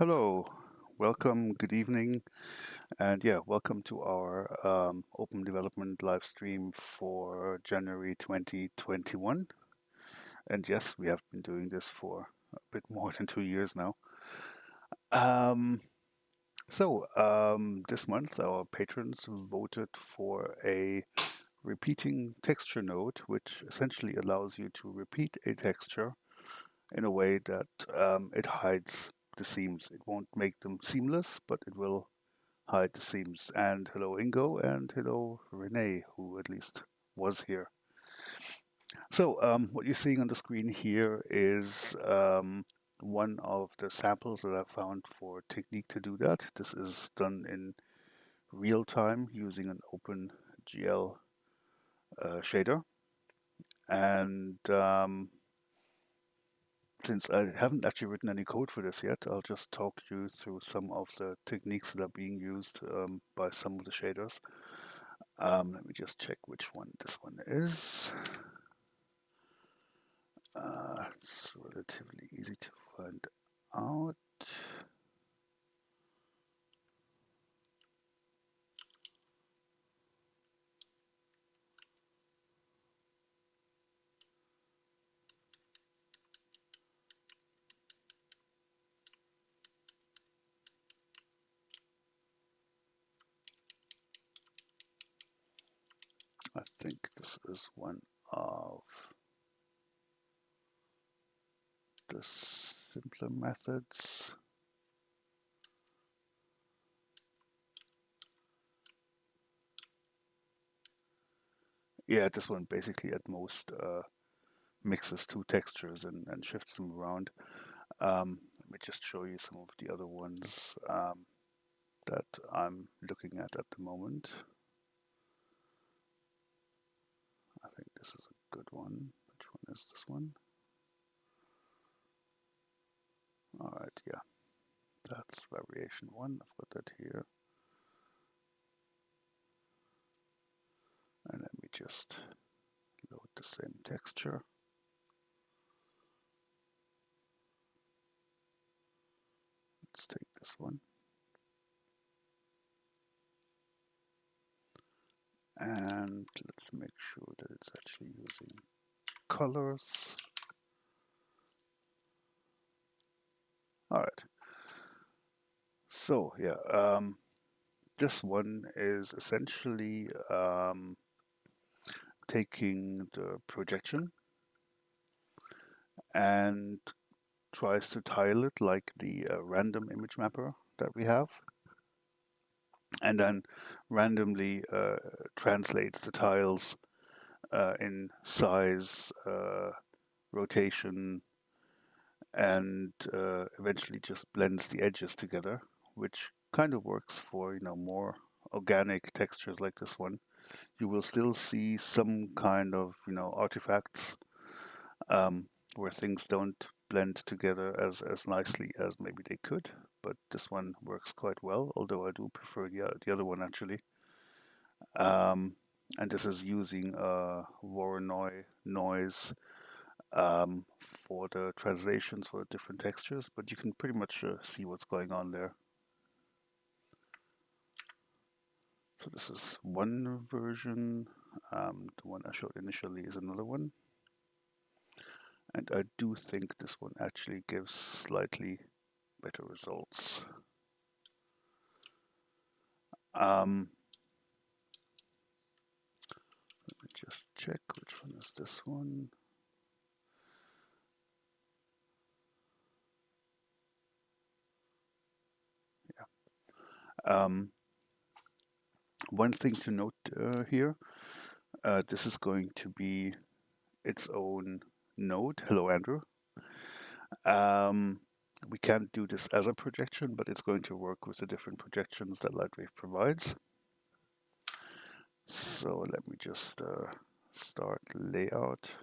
Hello, welcome, good evening, and yeah, welcome to our open development live stream for January 2021. And yes, we have been doing this for a bit more than 2 years now. Um, this month, our patrons voted for a repeating texture node, which essentially allows you to repeat a texture in a way that it hides the seams. It won't make them seamless, but it will hide the seams. And hello, Ingo, and hello, Renee, who at least was here. What you're seeing on the screen here is one of the samples that I found for technique to do that. This is done in real time using an OpenGL shader. And since I haven't actually written any code for this yet, I'll just talk you through some of the techniques that are being used by some of the shaders. Let me just check which one this one is. It's relatively easy to find out. I think this is one of the simpler methods. Yeah, this one basically at most mixes two textures and shifts them around. Let me just show you some of the other ones that I'm looking at the moment. I think this is a good one. Which one is this one? All right, yeah, that's variation one. I've got that here. And let me just load the same texture. Let's take this one. And let's make sure that it's actually using colors. All right. So yeah, this one is essentially taking the projection and tries to tile it like the random image mapper that we have, and then randomly translates the tiles in size, rotation, and eventually just blends the edges together, which kind of works for more organic textures like this one. You will still see some kind of artifacts where things don't blend together as nicely as maybe they could, but this one works quite well, although I do prefer the other one actually. Um, and this is using Voronoi noise for the translations for different textures, but you can pretty much see what's going on there. So this is one version. The one I showed initially is another one. And I do think this one actually gives slightly better results. Um, Let me just check which one is this one. Yeah. One thing to note here, this is going to be its own node. Hello, Andrew. Um, we can't do this as a projection, but it's going to work with the different projections that Lightwave provides. So let me just start layout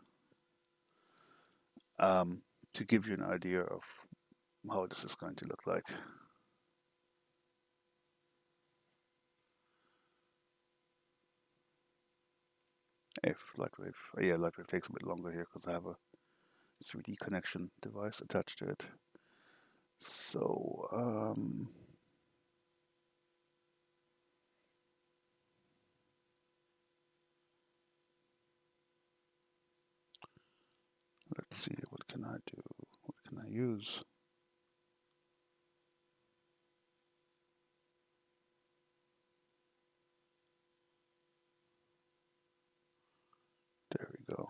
to give you an idea of how this is going to look like. If Lightwave, yeah, Lightwave takes a bit longer here because I have a 3D connection device attached to it. So let's see, what can I do? What can I use? There we go.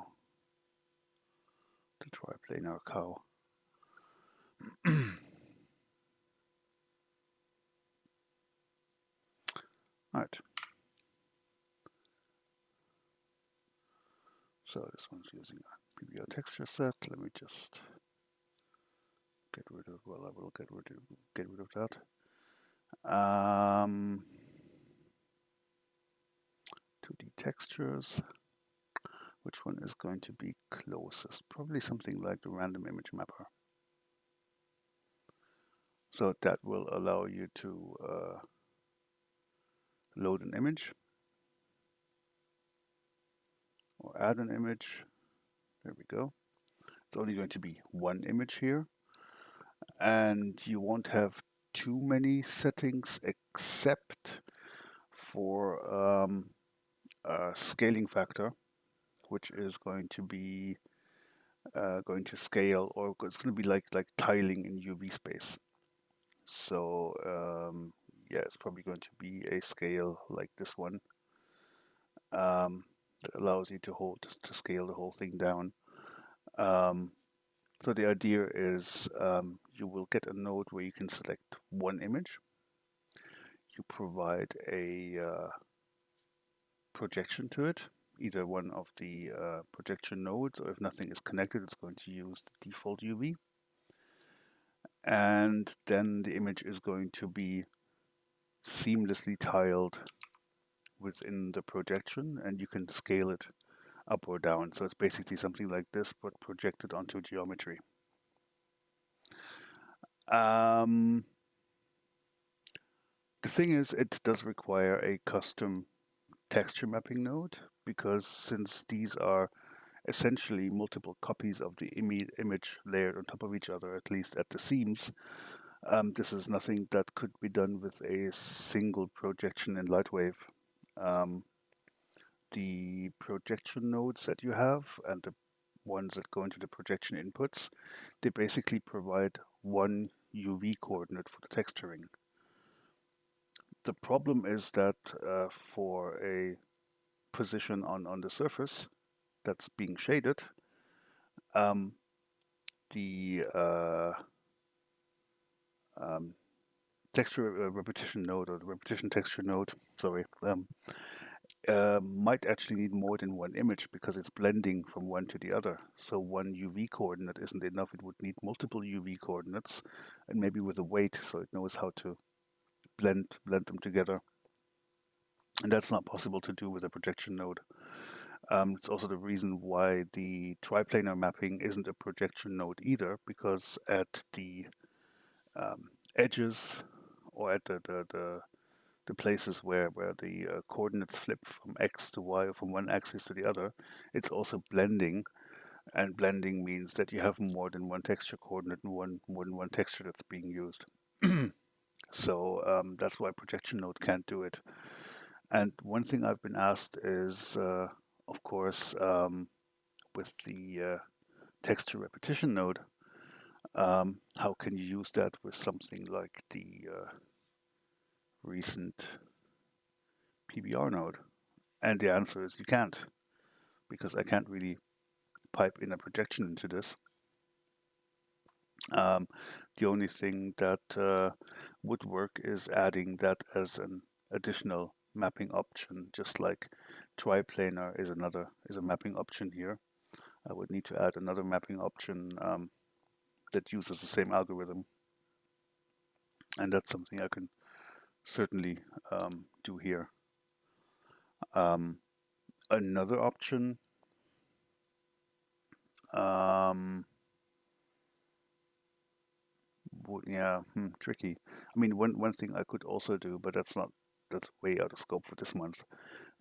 The triplanar cow. Right. So this one's using a PBR texture set. Let me just get rid of, well, I will get rid of that. 2D textures. Which one is going to be closest? Probably something like the random image mapper. So that will allow you to load an image or add an image. There we go. It's only going to be one image here, and you won't have too many settings except for a scaling factor, which is going to be going to scale, or it's going to be like tiling in UV space. So yeah, it's probably going to be a scale like this one that allows you to scale the whole thing down. Um, so the idea is you will get a node where you can select one image. You provide a projection to it, either one of the projection nodes, or if nothing is connected, it's going to use the default UV. And then the image is going to be seamlessly tiled within the projection, and you can scale it up or down. So it's basically something like this, but projected onto geometry. The thing is, it does require a custom texture mapping node, because since these are essentially multiple copies of the image layered on top of each other, at least at the seams, this is nothing that could be done with a single projection in Lightwave. Um, the projection nodes that you have and the ones that go into the projection inputs, they basically provide one UV coordinate for the texturing. The problem is that for a position on the surface that's being shaded, um, the um, texture repetition node, or the repetition texture node, sorry, might actually need more than one image because it's blending from one to the other. So one UV coordinate isn't enough. It would need multiple UV coordinates, and maybe with a weight, so it knows how to blend them together. And that's not possible to do with a projection node. It's also the reason why the triplanar mapping isn't a projection node either, because at the edges, or at the places where the coordinates flip from x to y, or from one axis to the other, it's also blending. And blending means that you have more than one texture coordinate and more than one texture that's being used. So that's why projection node can't do it. And one thing I've been asked is, of course, with the texture repetition node, how can you use that with something like the recent PBR node? And the answer is you can't, because I can't really pipe in a projection into this. The only thing that would work is adding that as an additional mapping option, just like triplanar is a mapping option here. I would need to add another mapping option that uses the same algorithm, and that's something I can certainly do here. Another option, yeah, tricky. I mean, one thing I could also do, but that's way out of scope for this month,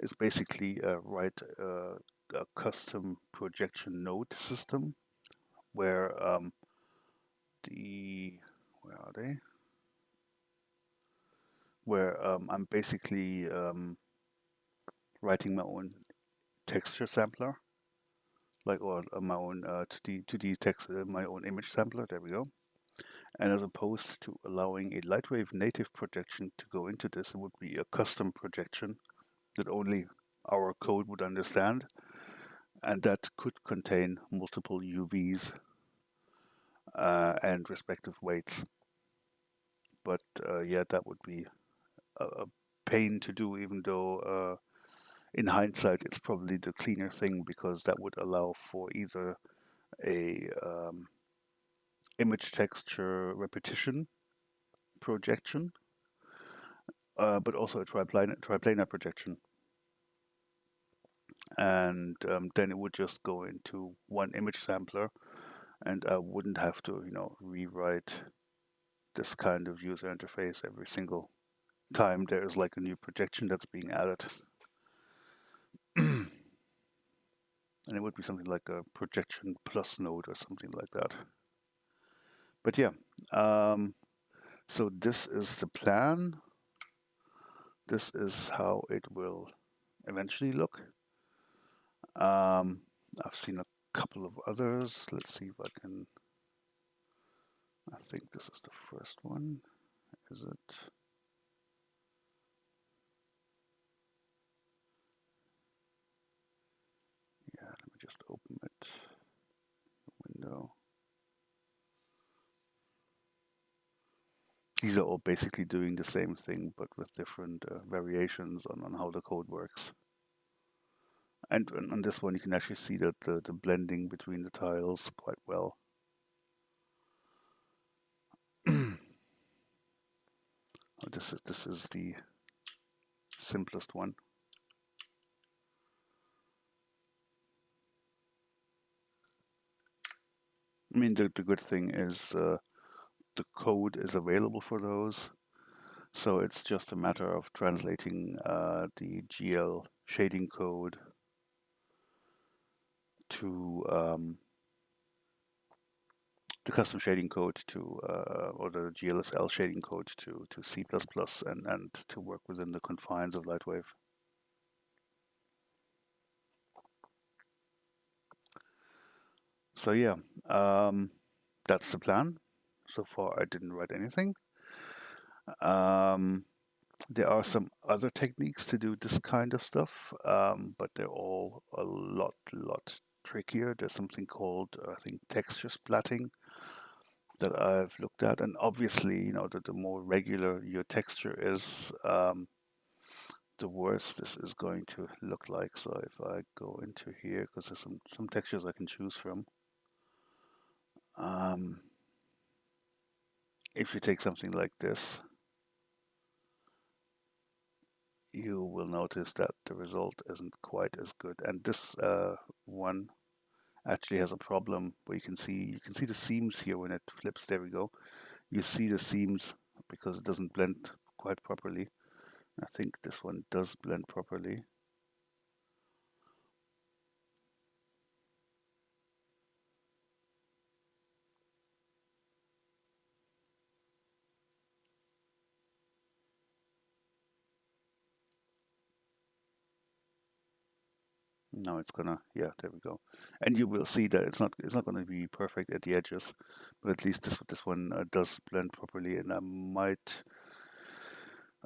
is basically write a custom projection node system where the where are they? Where I'm basically writing my own texture sampler, like or my own 2D text, my own image sampler. There we go. And as opposed to allowing a Lightwave native projection to go into this, it would be a custom projection that only our code would understand, and that could contain multiple UVs and respective weights. But yeah, that would be a pain to do, even though in hindsight it's probably the cleaner thing, because that would allow for either a image texture repetition projection, but also a triplanar projection. And then it would just go into one image sampler, and I wouldn't have to, rewrite this kind of user interface every single time there is like a new projection that's being added. And it would be something like a projection plus node or something like that. But yeah, so this is the plan. This is how it will eventually look. I've seen a couple of others. Let's see if I can. I think this is the first one. Is it? Yeah, let me just open it. Window. These are all basically doing the same thing, but with different variations on how the code works. And on this one, you can actually see that the blending between the tiles quite well. This is the simplest one. I mean, the good thing is the code is available for those. So it's just a matter of translating the GL shading code to the custom shading code to or the GLSL shading code to C++ and to work within the confines of Lightwave. So yeah, that's the plan. So far, I didn't write anything. There are some other techniques to do this kind of stuff, but they're all a lot trickier. There's something called, I think, texture splatting that I've looked at, and obviously, the more regular your texture is, the worse this is going to look like. So if I go into here, because there's some textures I can choose from. If you take something like this, you will notice that the result isn't quite as good. And this one actually has a problem where you can see the seams here when it flips. There we go. You see the seams because it doesn't blend quite properly. I think this one does blend properly. Now it's gonna, yeah, there we go. And you will see that it's not gonna be perfect at the edges, but at least this one does blend properly. And I might,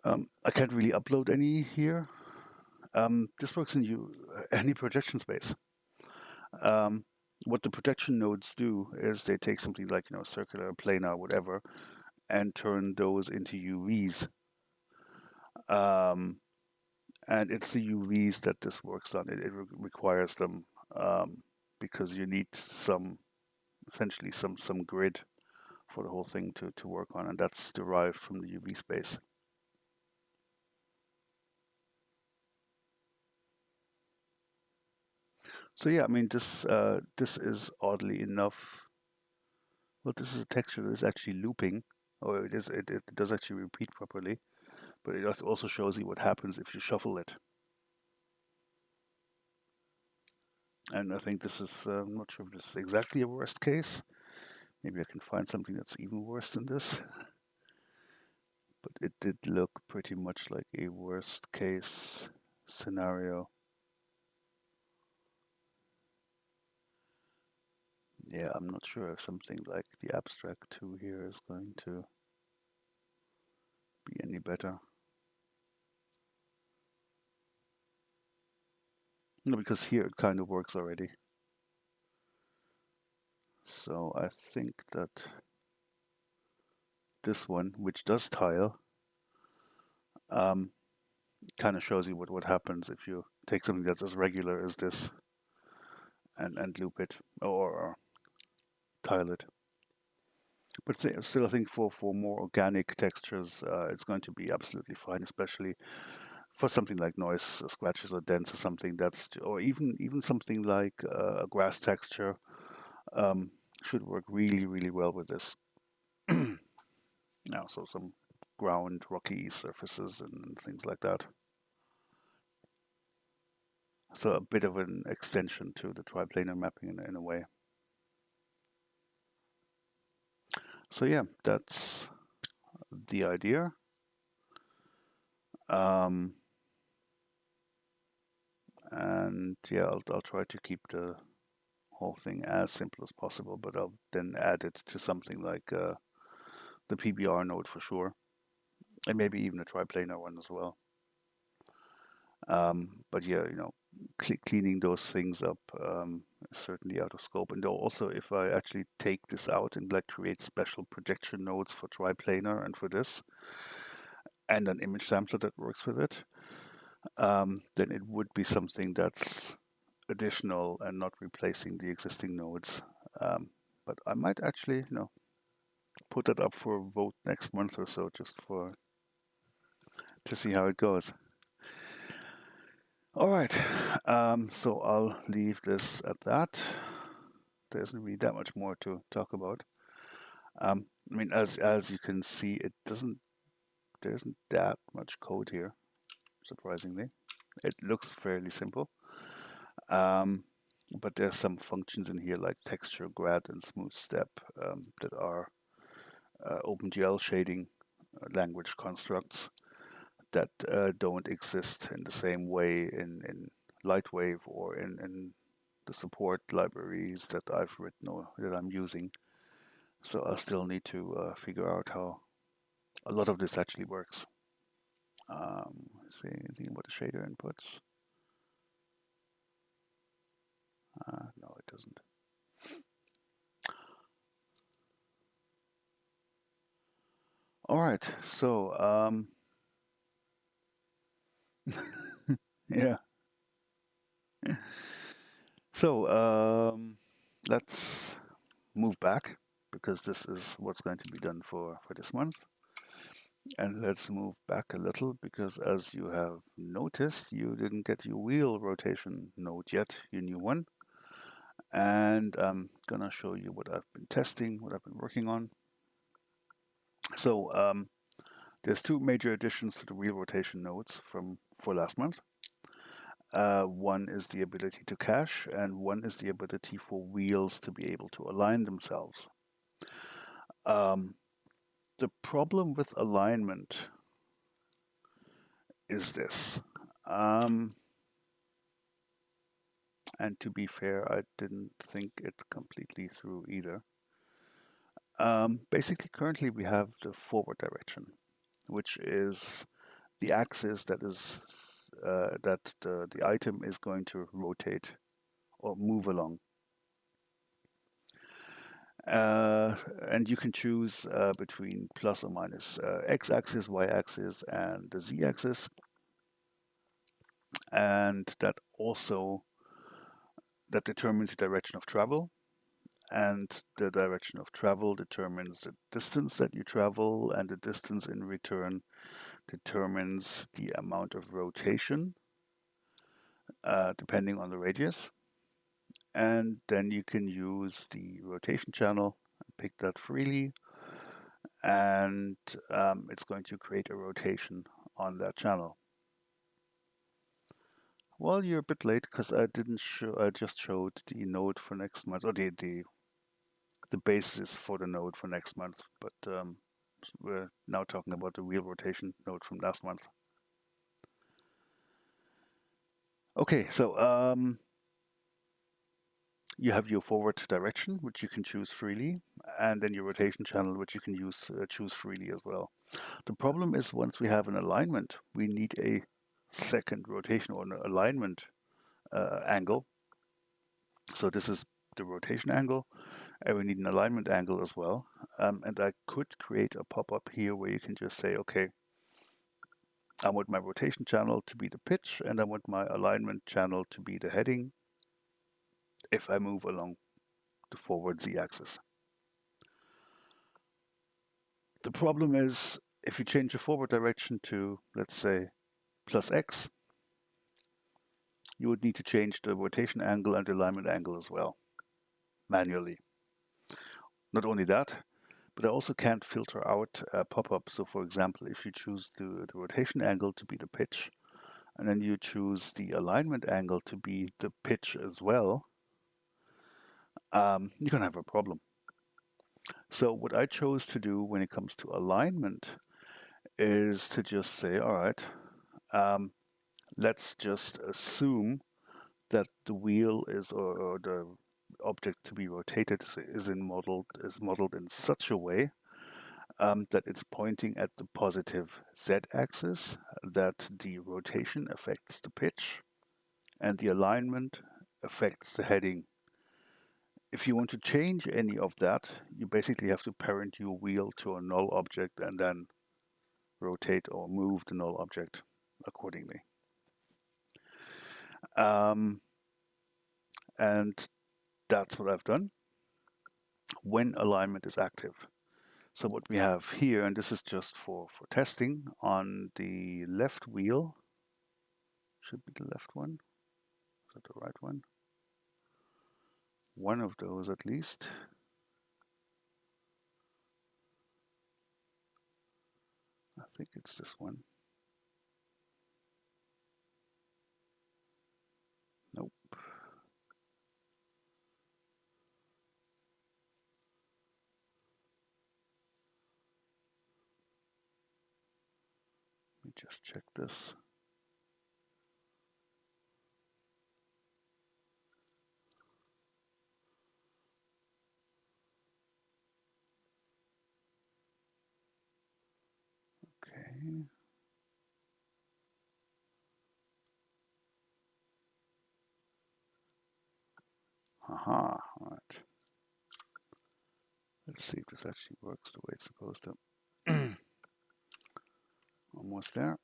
I can't really upload any here. This works in any projection space. What the projection nodes do is they take something like circular, planar, whatever, and turn those into UVs. And it's the UVs that this works on. It requires them because you need essentially some grid for the whole thing to work on, and that's derived from the UV space. So yeah, I mean this is oddly enough. Well, this is a texture that is actually looping, or it does actually repeat properly, but it also shows you what happens if you shuffle it. And I think this is, I'm not sure if this is exactly a worst case, Maybe I can find something that's even worse than this. But it did look pretty much like a worst case scenario. Yeah, I'm not sure if something like the abstract 2 here is going to be any better. No, because here it kind of works already. So I think that this one, which does tile, um, kind of shows you what happens if you take something that's as regular as this and loop it or tile it. But still, I think for more organic textures, it's going to be absolutely fine, especially for something like noise, scratches, or dents, or something or even something like a grass texture um, should work really well with this. Now, so some ground, rocky surfaces and things like that. So a bit of an extension to the triplanar mapping in a way. So yeah, that's the idea. Um, and yeah, I'll try to keep the whole thing as simple as possible, but I'll then add it to something like the PBR node for sure, and maybe even a triplanar one as well. But yeah, cleaning those things up is certainly out of scope. And also, if I actually take this out and like create special projection nodes for triplanar and for this, and an image sampler that works with it, then it would be something that's additional and not replacing the existing nodes. But I might actually, put that up for a vote next month or so, just to see how it goes. All right, so I'll leave this at that. There isn't really that much more to talk about. I mean, as you can see, there isn't that much code here, surprisingly. It looks fairly simple. Um, but there's some functions in here like texture, grad, and smooth step that are OpenGL shading language constructs that don't exist in the same way in Lightwave or in the support libraries that I've written or that I'm using. So I still need to figure out how a lot of this actually works. Say anything about the shader inputs? No, it doesn't. All right, so yeah, so let's move back because this is what's going to be done for this month. And let's move back a little because as you have noticed, you didn't get your wheel rotation node yet, your new one. And I'm gonna show you what I've been testing, what I've been working on. So there's two major additions to the wheel rotation nodes for last month. One is the ability to cache, and one is the ability for wheels to be able to align themselves. Um, the problem with alignment is this. And to be fair, I didn't think it completely through either. Basically, currently we have the forward direction, which is the axis that is that the item is going to rotate or move along. And you can choose between plus or minus x-axis, y-axis, and the z-axis. And that determines the direction of travel. And the direction of travel determines the distance that you travel, and the distance in return determines the amount of rotation, depending on the radius. And then you can use the rotation channel, pick that freely, and it's going to create a rotation on that channel. Well, you're a bit late because I didn't show. I just showed the node for next month, or the the basis for the node for next month, but we're now talking about the wheel rotation node from last month. Okay, so you have your forward direction, which you can choose freely, and then your rotation channel, which you can choose freely as well. The problem is once we have an alignment, we need a second rotation or an alignment angle. So this is the rotation angle, and we need an alignment angle as well. And I could create a pop-up here where you can just say, okay, I want my rotation channel to be the pitch, and I want my alignment channel to be the heading if I move along the forward z-axis. The problem is if you change the forward direction to, let's say, plus x, you would need to change the rotation angle and the alignment angle as well, manually. Not only that, but I also can't filter out pop-ups. So for example, if you choose the rotation angle to be the pitch, and then you choose the alignment angle to be the pitch as well, you're going to have a problem. So what I chose to do when it comes to alignment is to just say, all right, let's just assume that the wheel is or the object to be rotated is modeled in such a way that it's pointing at the positive z-axis, that the rotation affects the pitch, and the alignment affects the heading. If you want to change any of that, you basically have to parent your wheel to a null object and then rotate or move the null object accordingly. And that's what I've done when alignment is active. So what we have here, and this is just for testing, on the left wheel, should be the left one, is that the right one? One of those at least. I think it's this one. Nope. Let me just check this. Okay. Aha, all right. Let's see if this actually works the way it's supposed to. Almost there.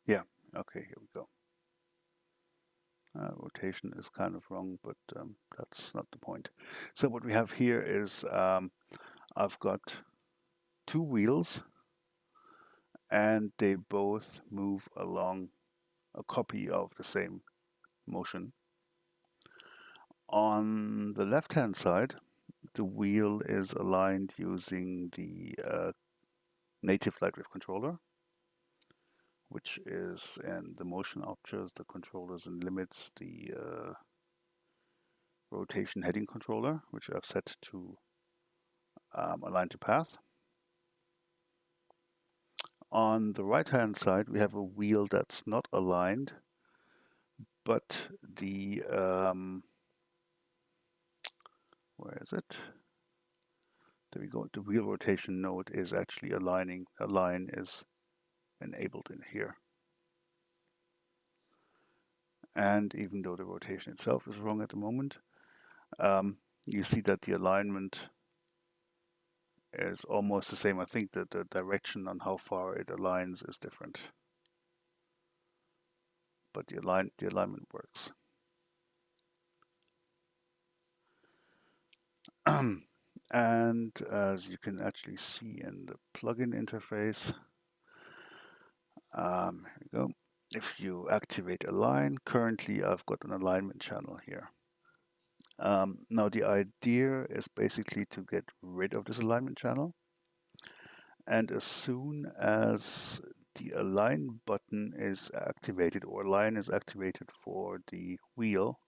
Yeah, okay, here we go. Rotation is kind of wrong, but that's not the point. So what we have here is I've got two wheels, and they both move along a copy of the same motion. On the left-hand side, the wheel is aligned using the native Lightwave controller, which is in the motion options, the controllers and limits, the rotation heading controller, which I've set to align to path. On the right-hand side, we have a wheel that's not aligned, but the where is it? There we go. The wheel rotation node is actually aligning. Align is enabled in here. And even though the rotation itself is wrong at the moment, you see that the alignment is almost the same. I think that the direction on how far it aligns is different, but the alignment works. And as you can actually see in the plugin interface, here we go. if you activate align, currently I've got an alignment channel here. Now the idea is basically to get rid of this alignment channel, and as soon as the align button is activated or align is activated for the wheel,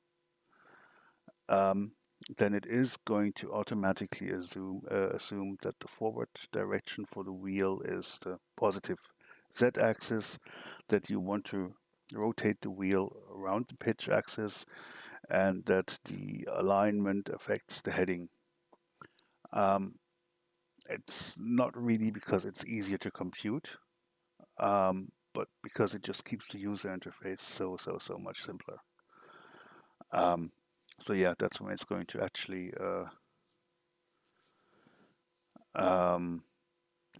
then it is going to automatically assume that the forward direction for the wheel is the positive z-axis, that you want to rotate the wheel around the pitch axis, and that the alignment affects the heading. Um, it's not really because it's easier to compute, but because it just keeps the user interface so much simpler. Um, so yeah, that's when it's going to actually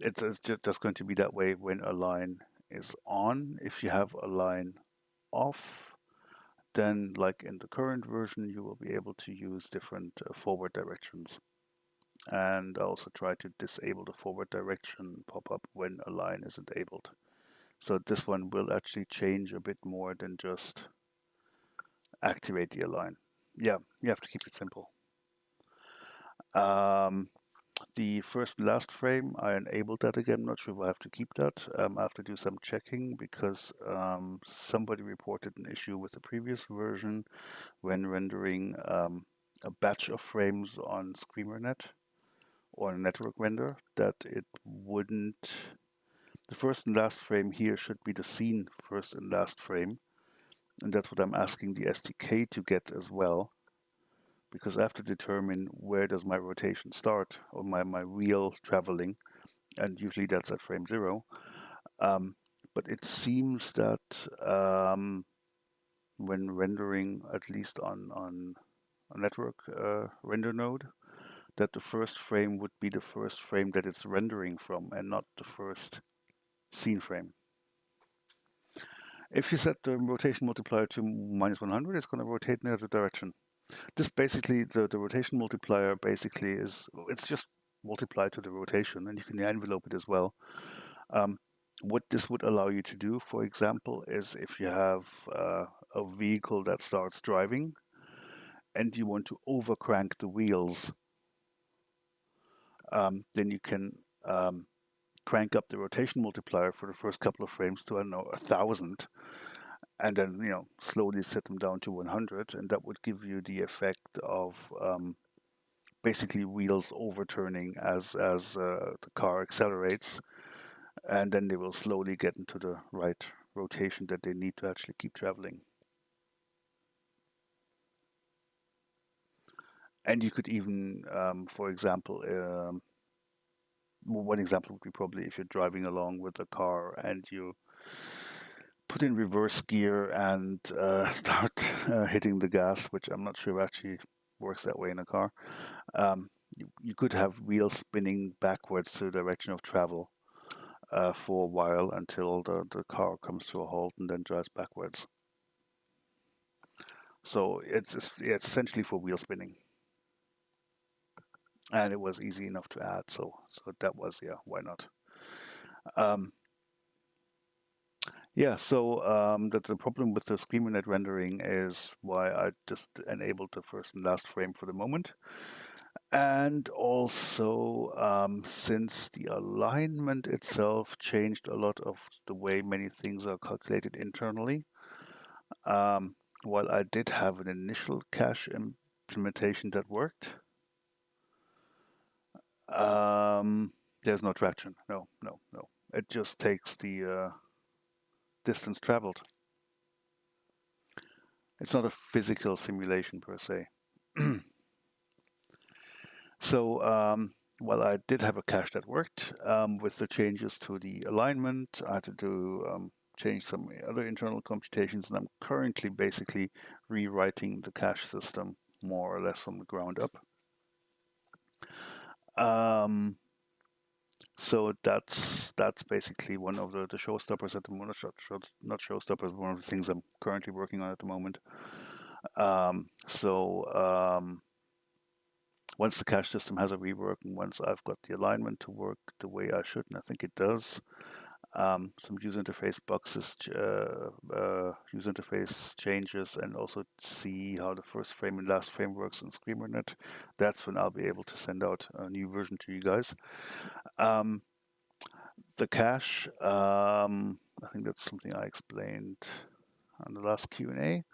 it's just going to be that way when a line is on. If you have a line off, then like in the current version, you will be able to use different forward directions. And also try to disable the forward direction pop-up when a line isn't enabled. So this one will actually change a bit more than just activate the align. Yeah, you have to keep it simple. The first and last frame, I enabled that again. I'm not sure if I have to keep that. I have to do some checking because somebody reported an issue with the previous version when rendering a batch of frames on ScreamerNet or a network render, that it wouldn't. The first and last frame here should be the scene first and last frame, and that's what I'm asking the SDK to get as well, because I have to determine where does my rotation start or my wheel traveling, and usually that's at frame 0. But it seems that when rendering, at least on a network render node, that the first frame would be the first frame that it's rendering from and not the first scene frame. If you set the rotation multiplier to -100, it's going to rotate in the other direction. This basically, the rotation multiplier basically is, it's just multiplied to the rotation, and you can envelope it as well. What this would allow you to do, for example, is if you have a vehicle that starts driving and you want to overcrank the wheels, then you can crank up the rotation multiplier for the first couple of frames to, I don't know, 1,000, and then slowly set them down to 100, and that would give you the effect of basically wheels overturning as the car accelerates, and then they will slowly get into the right rotation that they need to actually keep traveling. And you could even, for example, one example would be probably if you're driving along with a car and you put in reverse gear and start hitting the gas, which I'm not sure actually works that way in a car. You could have wheels spinning backwards to the direction of travel for a while until the car comes to a halt and then drives backwards. So it's essentially for wheel spinning. And it was easy enough to add, so that was, yeah, why not? Yeah, so the problem with the ScreamerNet rendering is why I just enabled the first and last frame for the moment. And also, since the alignment itself changed a lot of the way many things are calculated internally, while I did have an initial cache implementation that worked, there's no traction. No. It just takes the distance traveled. It's not a physical simulation per se. So while I did have a cache that worked, with the changes to the alignment, I had to do change some other internal computations, and I'm currently basically rewriting the cache system more or less from the ground up. So that's basically one of the showstoppers at the moment. Not showstoppers, one of the things I'm currently working on at the moment. Once the cache system has a rework and once I've got the alignment to work the way I should, and I think it does, some user interface boxes, user interface changes, and also see how the first frame and last frame works on ScreamerNet. That's when I'll be able to send out a new version to you guys. The cache, I think that's something I explained on the last Q&A.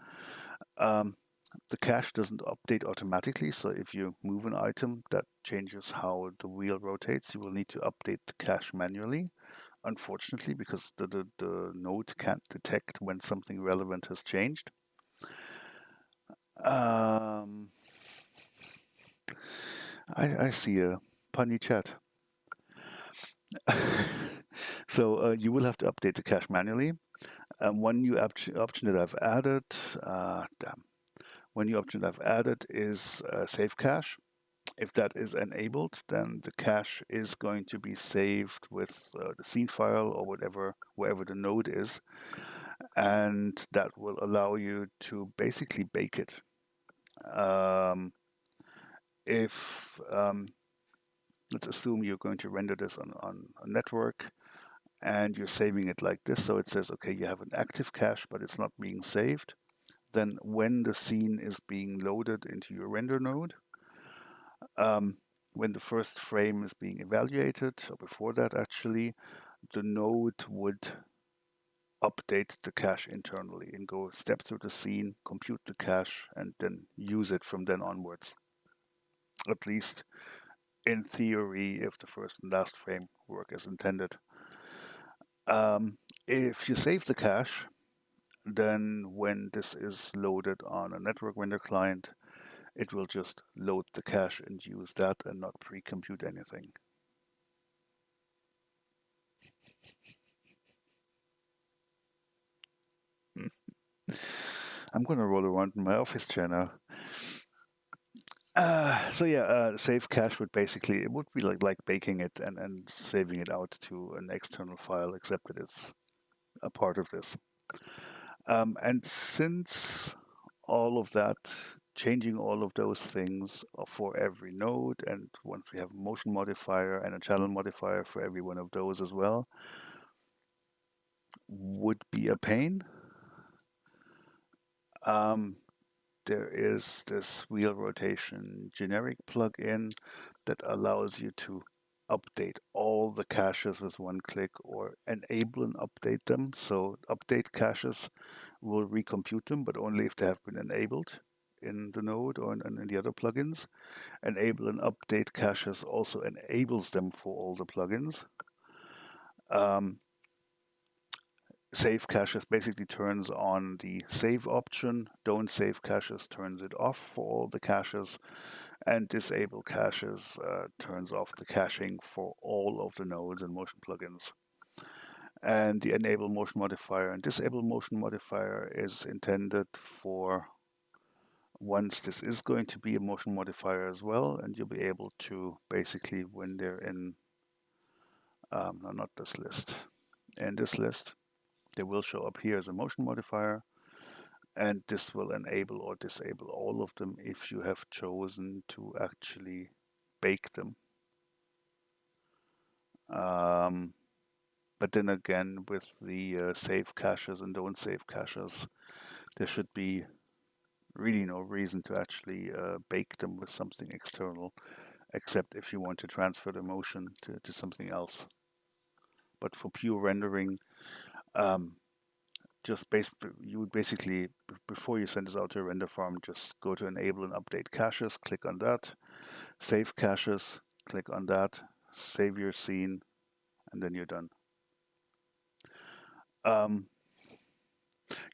The cache doesn't update automatically, so if you move an item, that changes how the wheel rotates. You will need to update the cache manually, unfortunately, because the node can't detect when something relevant has changed. I see a punny chat. So you will have to update the cache manually. One new option that I've added, one new option that I've added is save cache. If that is enabled, then the cache is going to be saved with the scene file or wherever the node is, and that will allow you to basically bake it. If let's assume you're going to render this on a network and you're saving it like this, so it says, okay, you have an active cache, but it's not being saved. Then when the scene is being loaded into your render node, when the first frame is being evaluated, or before that actually, the node would update the cache internally and go step through the scene, compute the cache, and then use it from then onwards. At least in theory, if the first and last frame work as intended. If you save the cache, then when this is loaded on a network render client, it will just load the cache and use that and not pre-compute anything. I'm going to roll around in my office chair now. Save cache would basically, it would be like baking it and saving it out to an external file, except that it's a part of this. And since all of that, changing all of those things for every node, and once we have a motion modifier and a channel modifier for every one of those as well, would be a pain. There is this wheel rotation generic plugin that allows you to update all the caches with one click or enable and update them. So update caches will recompute them, but only if they have been enabled in the node or in the other plugins. Enable and update caches also enables them for all the plugins. Save caches basically turns on the save option. Don't save caches turns it off for all the caches. And disable caches turns off the caching for all of the nodes and motion plugins. And the enable motion modifier and disable motion modifier is intended for once this is going to be a motion modifier as well, and you'll be able to basically, when they're in, no, not this list, in this list, they will show up here as a motion modifier, and this will enable or disable all of them if you have chosen to actually bake them. But then again, with the save caches and don't save caches, there should be really no reason to actually bake them with something external, except if you want to transfer the motion to something else. But for pure rendering, you would basically, before you send this out to a render farm, just go to enable and update caches, click on that, save caches, click on that, save your scene, and then you're done.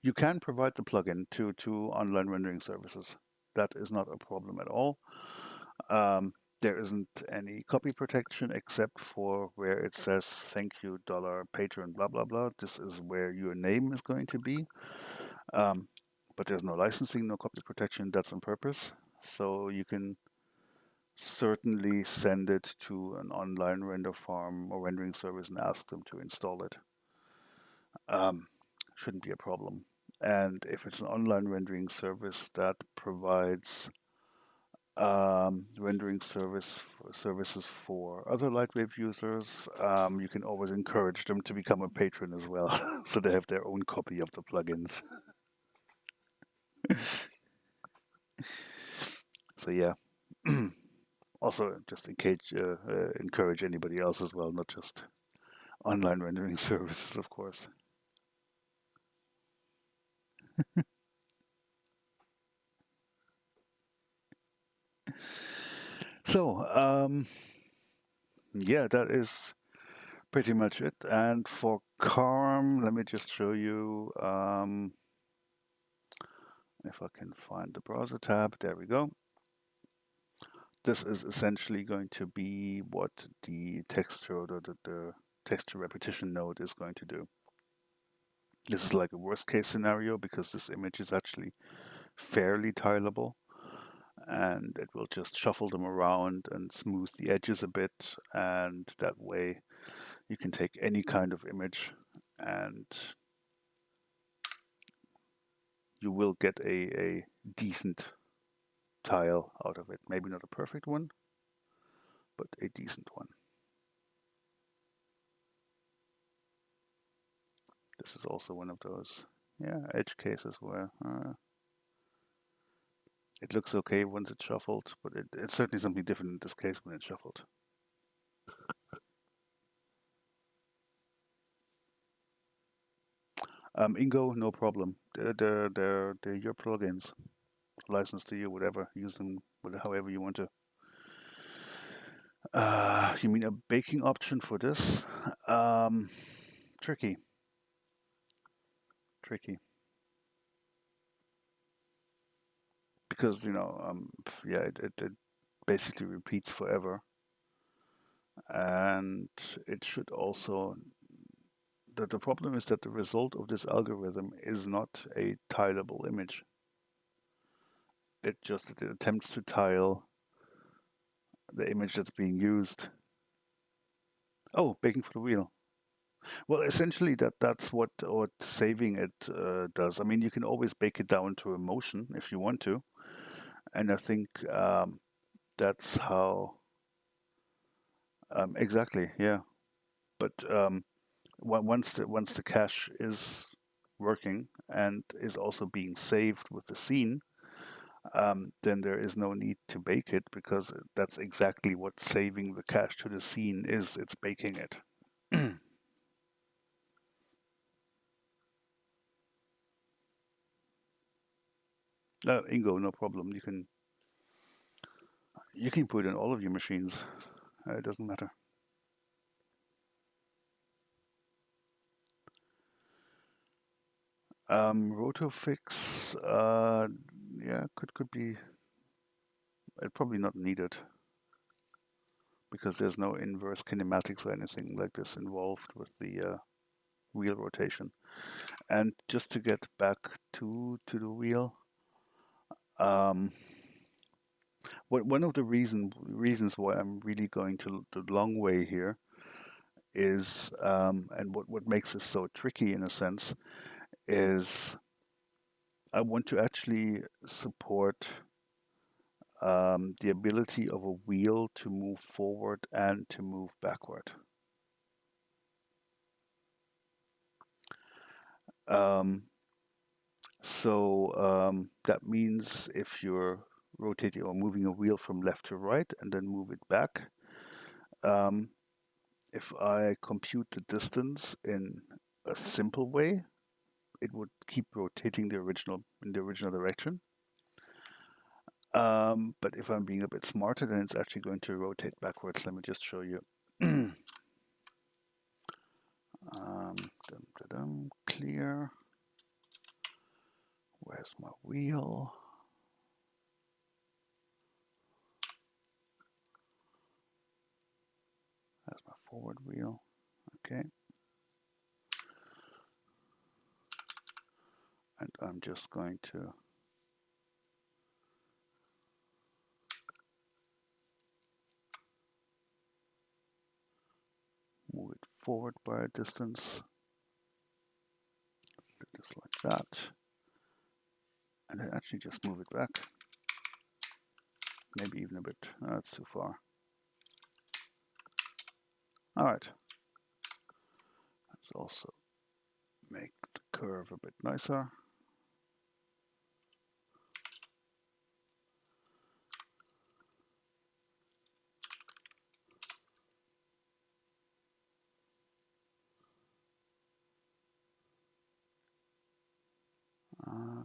You can provide the plugin to online rendering services. That is not a problem at all. There isn't any copy protection except for where it says thank you $patron blah blah blah. This is where your name is going to be. But there's no licensing, no copy protection. That's on purpose. So you can certainly send it to an online render farm or rendering service and ask them to install it. Shouldn't be a problem. And if it's an online rendering service that provides rendering services for other Lightwave users. You can always encourage them to become a patron as well, so they have their own copy of the plugins. So yeah. Also, just encourage anybody else as well, not just online rendering services, of course. So, yeah, that is pretty much it. And for Carm, let me just show you if I can find the browser tab. There we go. This is essentially going to be what the texture or the texture repetition node is going to do. This is like a worst case scenario because this image is actually fairly tileable, and it will just shuffle them around and smooth the edges a bit, and that way you can take any kind of image and you will get a decent tile out of it. Maybe not a perfect one, but a decent one. This is also one of those, edge cases where it looks okay once it's shuffled, but it's certainly something different in this case when it's shuffled. Ingo, no problem. They're your plugins, licensed to you, whatever. Use them however you want to. You mean a baking option for this? Tricky. Because it basically repeats forever, and it should also. The problem is that the result of this algorithm is not a tileable image. It attempts to tile the image that's being used. Oh, baking for the wheel. Well, essentially that's what saving it does. I mean, you can always bake it down to a motion if you want to, and I think that's how. Exactly, yeah. But once the cache is working and is also being saved with the scene, then there is no need to bake it because that's exactly what saving the cache to the scene is. It's baking it. Ingo, no problem. You can put it in all of your machines. It doesn't matter. Rotofix, yeah, could be. Probably not needed because there's no inverse kinematics or anything like this involved with the wheel rotation. And just to get back to the wheel, um, one of the reasons why I'm really going to the long way here is, and what makes this so tricky in a sense, is I want to actually support the ability of a wheel to move forward and to move backward. Um, so that means if you're rotating or moving a wheel from left to right and then move it back, um, if I compute the distance in a simple way, it would keep rotating in the original direction. But if I'm being a bit smarter, then it's actually going to rotate backwards. Let me just show you. Clear. Where's my wheel? That's my forward wheel. Okay. And I'm just going to move it forward by a distance. Just like that. And then actually just move it back. maybe even a bit. That's too far. All right. Let's also make the curve a bit nicer.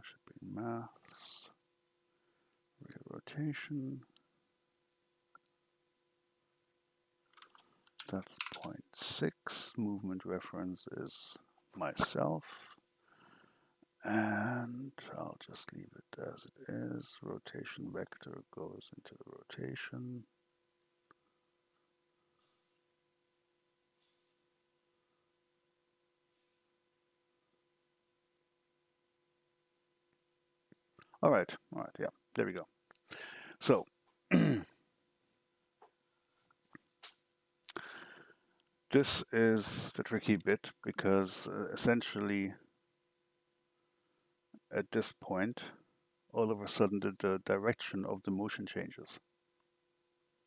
Should be maths, real rotation. That's 0.6. Movement reference is myself. And I'll just leave it as it is. Rotation vector goes into the rotation. All right, yeah, there we go. So this is the tricky bit because essentially at this point, all of a sudden the direction of the motion changes.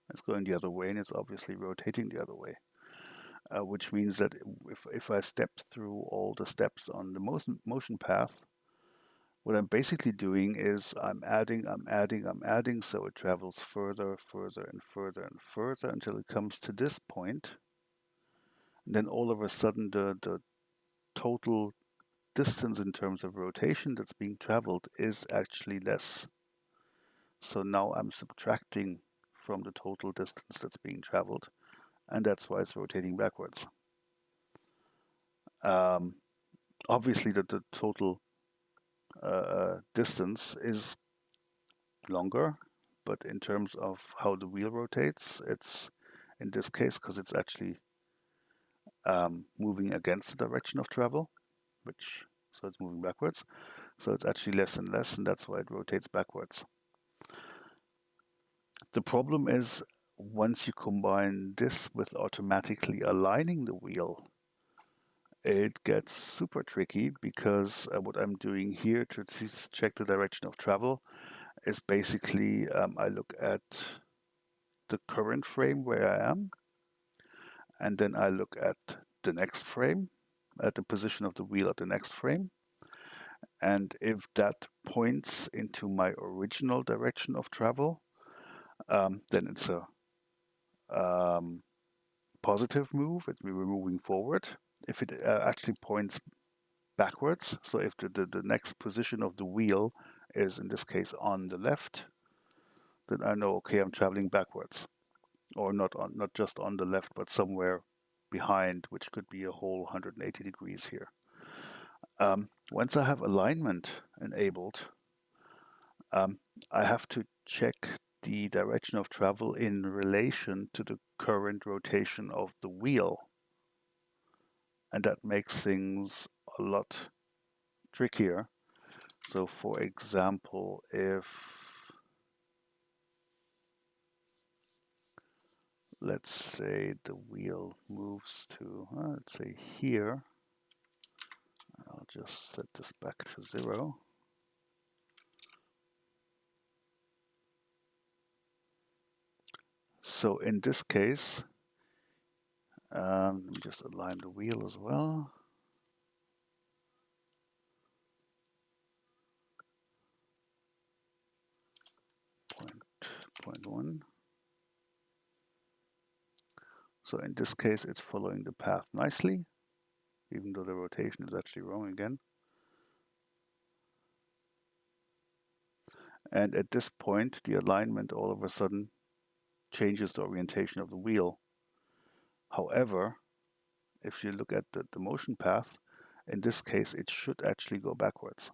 It's going the other way and it's obviously rotating the other way, which means that if I step through all the steps on the motion path, what I'm basically doing is I'm adding, so it travels further, further, and further, and further until it comes to this point. And then all of a sudden, the total distance in terms of rotation that's being traveled is actually less. So now I'm subtracting from the total distance that's being traveled, and that's why it's rotating backwards. Obviously, the total distance is longer, but in terms of how the wheel rotates, it's in this case because it's actually moving against the direction of travel, so it's moving backwards. So it's actually less and less, and that's why it rotates backwards. The problem is once you combine this with automatically aligning the wheel, it gets super tricky because what I'm doing here to check the direction of travel is basically I look at the current frame where I am, and then I look at the next frame, at the position of the wheel at the next frame. And if that points into my original direction of travel, then it's a positive move. We're moving forward. If it actually points backwards, so if the next position of the wheel is in this case on the left, then I know, okay, I'm traveling backwards, or not just on the left, but somewhere behind, which could be a whole 180 degrees here. Once I have alignment enabled, I have to check the direction of travel in relation to the current rotation of the wheel. And that makes things a lot trickier. So for example, if let's say the wheel moves to, let's say here, I'll just set this back to 0. So in this case, let me just align the wheel as well. Point 1. So in this case, it's following the path nicely, even though the rotation is actually wrong again. And at this point, the alignment all of a sudden changes the orientation of the wheel. However, if you look at the motion path, in this case, it should actually go backwards.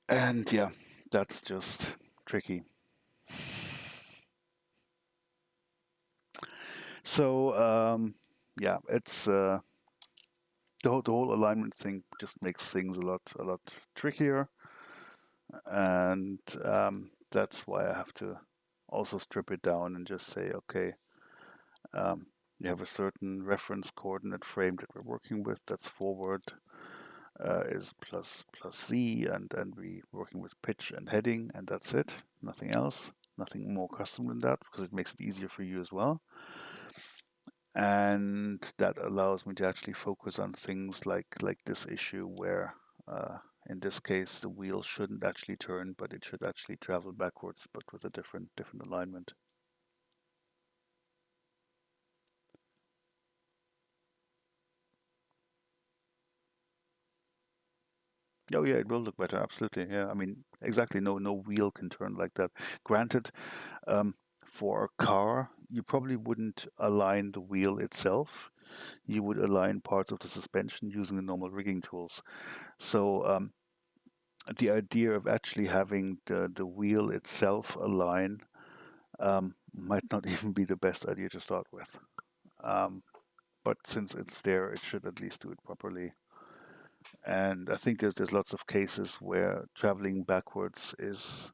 And yeah, that's just tricky. So yeah, it's the whole alignment thing just makes things a lot trickier, and that's why I have to also strip it down and just say, okay, you have a certain reference coordinate frame that we're working with, that's forward, is plus Z, and we working with pitch and heading, and that's it. Nothing else. Nothing more custom than that, because it makes it easier for you as well. And that allows me to actually focus on things like this issue where in this case the wheel shouldn't actually turn, but it should actually travel backwards, but with a different alignment. Oh yeah, it will look better, absolutely. Yeah, I mean, exactly. No wheel can turn like that. Granted, um, for a car, you probably wouldn't align the wheel itself. You would align parts of the suspension using the normal rigging tools. So the idea of actually having the wheel itself align might not even be the best idea to start with. Um, but since it's there, it should at least do it properly. And I think there's lots of cases where traveling backwards is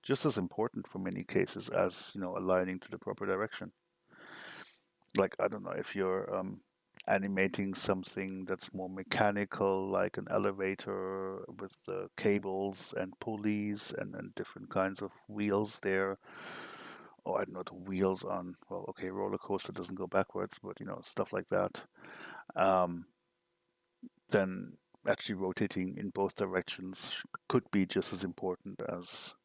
just as important for many cases as aligning to the proper direction. Like I don't know if you're animating something that's more mechanical, like an elevator with the cables and pulleys and different kinds of wheels there. Or I don't know, the wheels on, well, okay, roller coaster doesn't go backwards, but stuff like that. Um, then actually rotating in both directions could be just as important as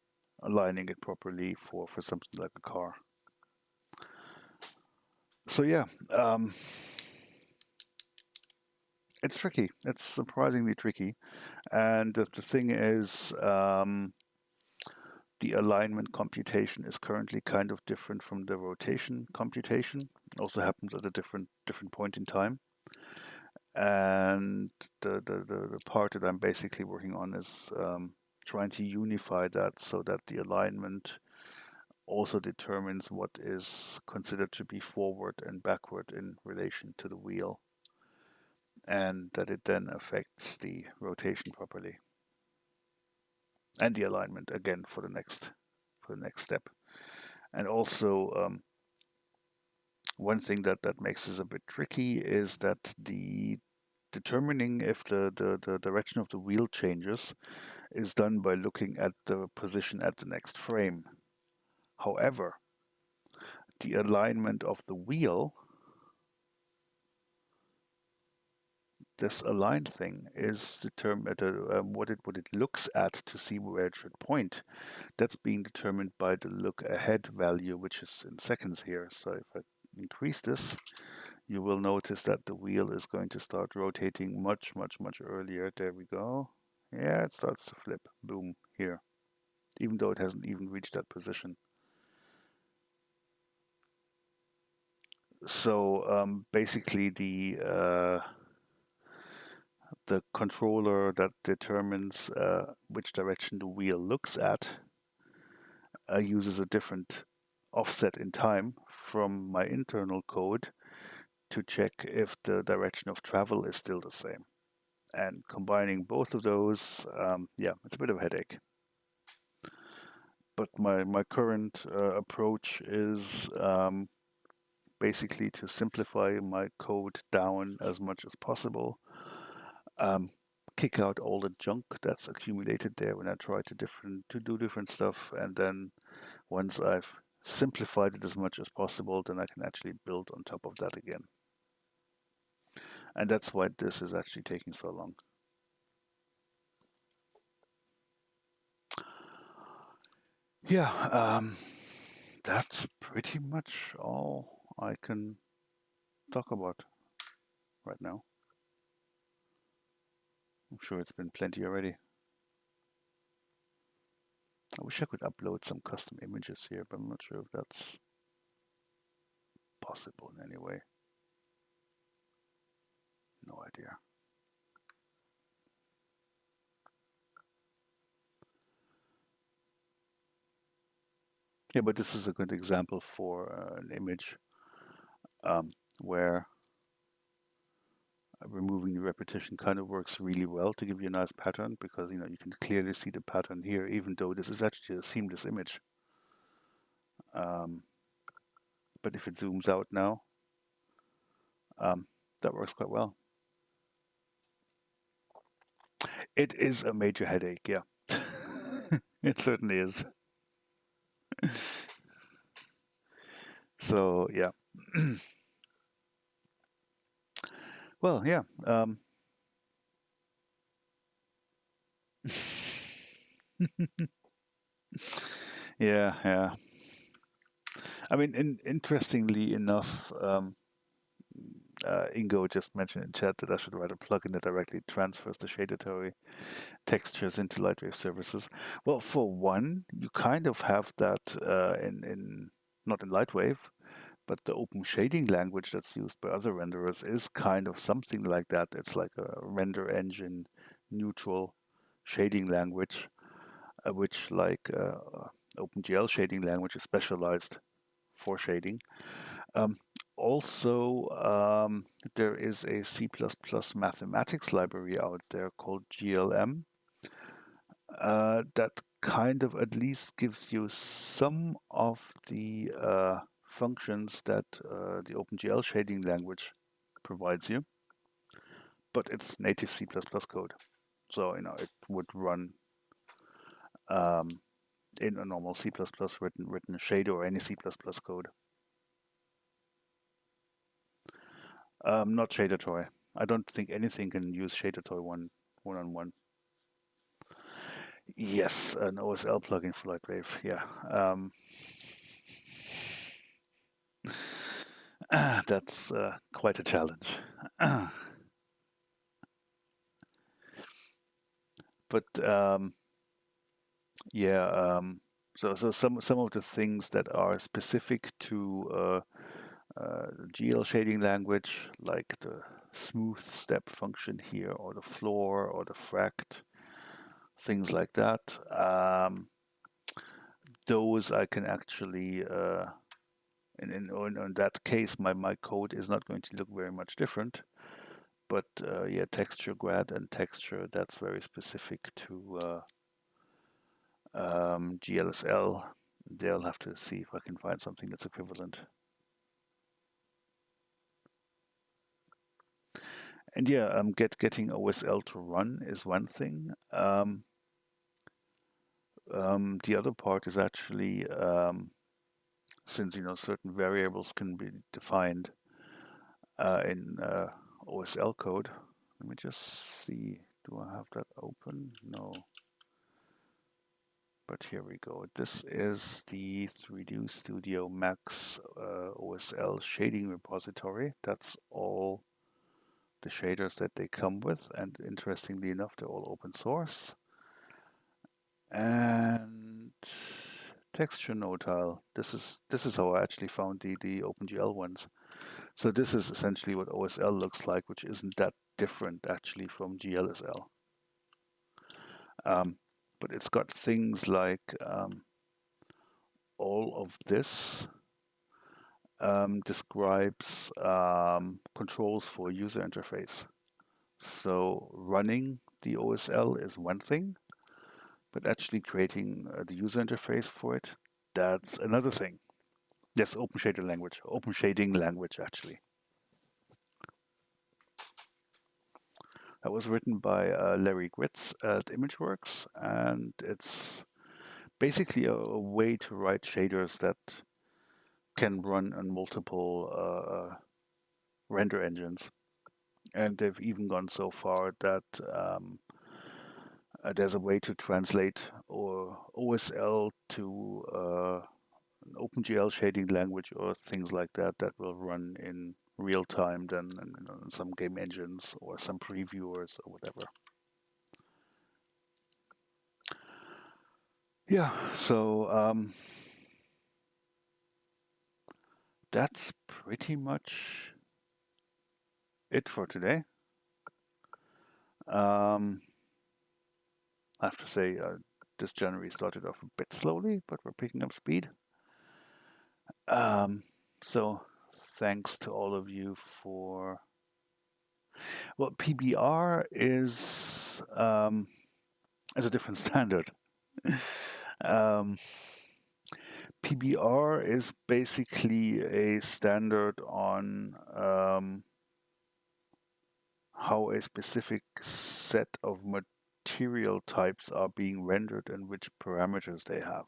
aligning it properly for something like a car. So yeah, it's tricky. It's surprisingly tricky. And the thing is, the alignment computation is currently kind of different from the rotation computation. It also happens at a different point in time. And the part that I'm basically working on is trying to unify that so that the alignment also determines what is considered to be forward and backward in relation to the wheel, and that it then affects the rotation properly and the alignment again for the next step. And also one thing that makes this a bit tricky is that the determining if the direction of the wheel changes is done by looking at the position at the next frame. However, the alignment of the wheel, this aligned thing, is determined what it looks at to see where it should point. That's being determined by the look ahead value, which is in seconds here. So if I increase this, you will notice that the wheel is going to start rotating much, much, much earlier. There we go. Yeah, it starts to flip. Boom, here. Even though it hasn't even reached that position. So basically, the controller that determines which direction the wheel looks at uses a different offset in time from my internal code to check if the direction of travel is still the same. And combining both of those, yeah, it's a bit of a headache. But my current approach is basically to simplify my code down as much as possible, um, kick out all the junk that's accumulated there when I try to do different stuff, and then once I've simplified it as much as possible, then I can actually build on top of that again. And that's why this is actually taking so long. Yeah, that's pretty much all I can talk about right now. I'm sure it's been plenty already. I wish I could upload some custom images here, but I'm not sure if that's possible in any way. No idea. Yeah, but this is a good example for an image where removing the repetition kind of works really well to give you a nice pattern, because you can clearly see the pattern here, even though this is actually a seamless image. Um, but if it zooms out now, that works quite well. It is a major headache, yeah. It certainly is. So, yeah. Well, yeah. Yeah, yeah. I mean, interestingly enough, Ingo just mentioned in chat that I should write a plugin that directly transfers the shadatory textures into Lightwave services. Well, for one, you kind of have that in not in Lightwave, but the open shading language that's used by other renderers is kind of something like that. It's like a render engine neutral shading language, which like OpenGL shading language is specialized for shading. Um, also, there is a C++ mathematics library out there called GLM that kind of at least gives you some of the functions that the OpenGL shading language provides you, but it's native C++ code. So, it would run um, in a normal C++ written shader or any C++ code. Not shadatory. I don't think anything can use shadatory one-on-one. Yes, an OSL plugin for Lightwave. Yeah. That's quite a challenge. But yeah, so some of the things that are specific to GL shading language, like the smooth step function here, or the floor, or the fract, things like that. Those I can actually, in that case, my code is not going to look very much different. But yeah, texture grad and texture, that's very specific to GLSL. They'll have to see if I can find something that's equivalent. And yeah, getting OSL to run is one thing. The other part is actually, since certain variables can be defined in OSL code. Let me just see. Do I have that open? No. But here we go. This is the 3D Studio Max OSL shading repository. That's all the shaders that they come with, and interestingly enough, they're all open source. And texture notile. This is how I actually found the OpenGL ones. So this is essentially what OSL looks like, which isn't that different actually from GLSL. But it's got things like all of this describes controls for user interface. So running the OSL is one thing, but actually creating the user interface for it, that's another thing. Yes, open shading language actually. That was written by Larry Gritz at ImageWorks, and it's basically a way to write shaders that can run on multiple render engines. And they've even gone so far that there's a way to translate or OSL to an OpenGL shading language or things like that that will run in real time then in some game engines or some previewers or whatever. Yeah, so that's pretty much it for today. I have to say, this January started off a bit slowly, but we're picking up speed. So thanks to all of you for. Well, PBR is a different standard. PBR is basically a standard on how a specific set of material types are being rendered and which parameters they have.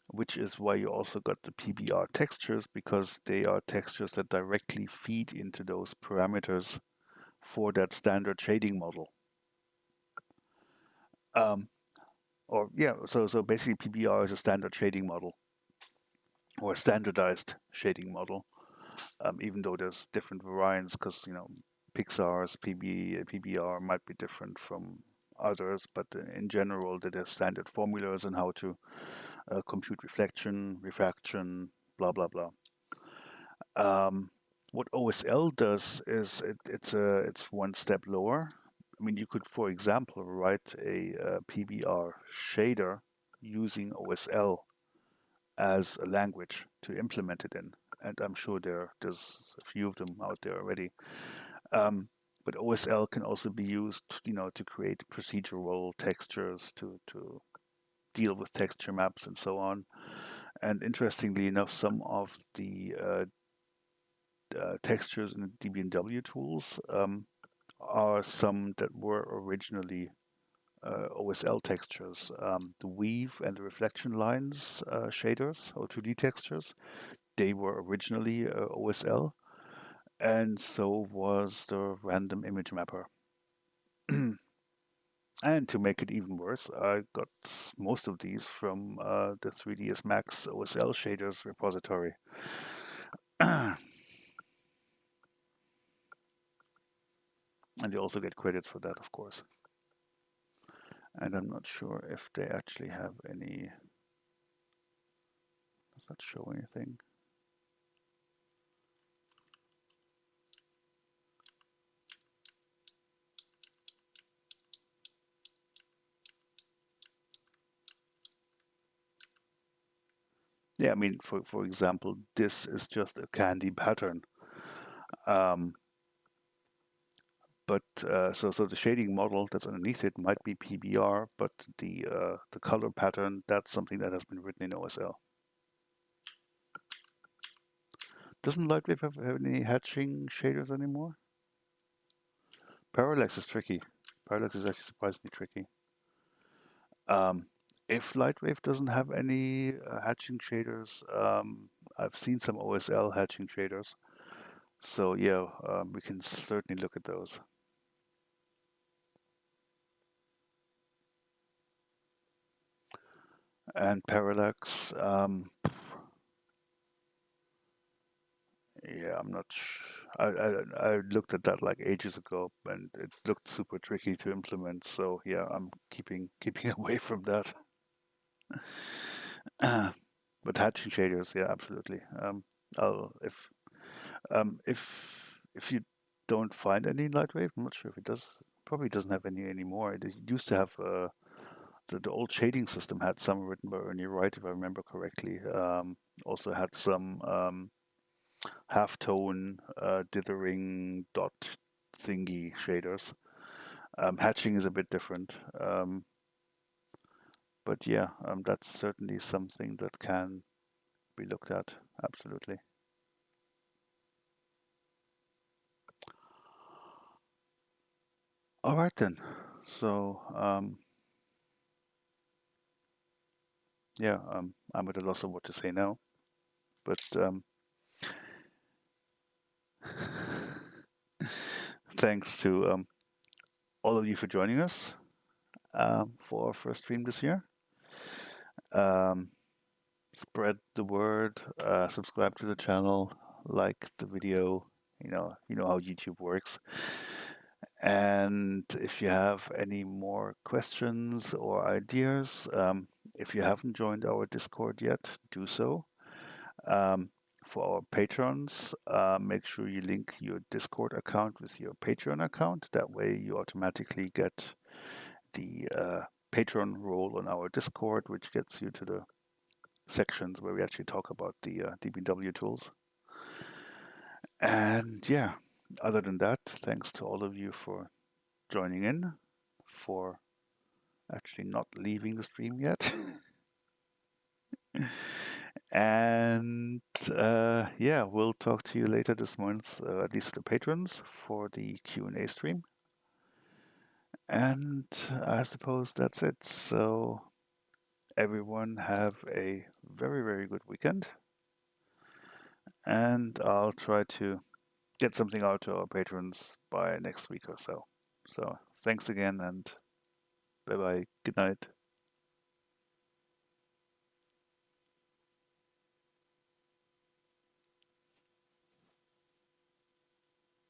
Which is why you also got the PBR textures, because they are textures that directly feed into those parameters for that standard shading model. So basically PBR is a standard shading model, or a standardized shading model, even though there's different variants, because Pixar's PBR might be different from others, but in general, there are standard formulas on how to compute reflection, refraction, blah blah blah. What OSL does is it's one step lower. I mean, you could, for example, write a PBR shader using OSL as a language to implement it in, and I'm sure there's a few of them out there already. But OSL can also be used, to create procedural textures, to deal with texture maps and so on. And interestingly enough, some of the textures in the db&w tools are some that were originally OSL textures. The weave and the reflection lines shaders, or 2D textures, they were originally OSL, and so was the random image mapper. And to make it even worse, I got most of these from the 3ds Max OSL shaders repository. And you also get credits for that, of course. And I'm not sure if they actually have any. Does that show anything? Yeah, I mean, for example, this is just a candy pattern. Um, but so the shading model that's underneath it might be PBR, but the color pattern, that's something that has been written in OSL. Doesn't Lightwave have any hatching shaders anymore? Parallax is tricky. Parallax is actually surprisingly tricky. If Lightwave doesn't have any hatching shaders, I've seen some OSL hatching shaders. So yeah, we can certainly look at those. And Parallax, yeah, I'm not. I looked at that like ages ago, and it looked super tricky to implement. So yeah, I'm keeping away from that. But hatching shaders, yeah, absolutely. I'll if you don't find any Lightwave, I'm not sure if it does. Probably doesn't have any anymore. It used to have the old shading system had some written by Ernie Wright, if I remember correctly. Also had some halftone dithering dot thingy shaders. Hatching is a bit different. But yeah, that's certainly something that can be looked at. Absolutely. All right then. So yeah, I'm at a loss of what to say now. But thanks to all of you for joining us for our first stream this year. Um, Spread the word, subscribe to the channel, like the video. You know how YouTube works. And if you have any more questions or ideas, if you haven't joined our Discord yet, do so. For our patrons, make sure you link your Discord account with your Patreon account. That way you automatically get the patron role on our Discord, which gets you to the sections where we actually talk about the db&w tools. And yeah, other than that, thanks to all of you for joining in, for actually not leaving the stream yet. And yeah, we'll talk to you later this month, at least the patrons, for the Q&A stream. And I suppose that's it. So everyone have a very, very good weekend. And I'll try to get something out to our patrons by next week or so. So thanks again and bye bye. Good night.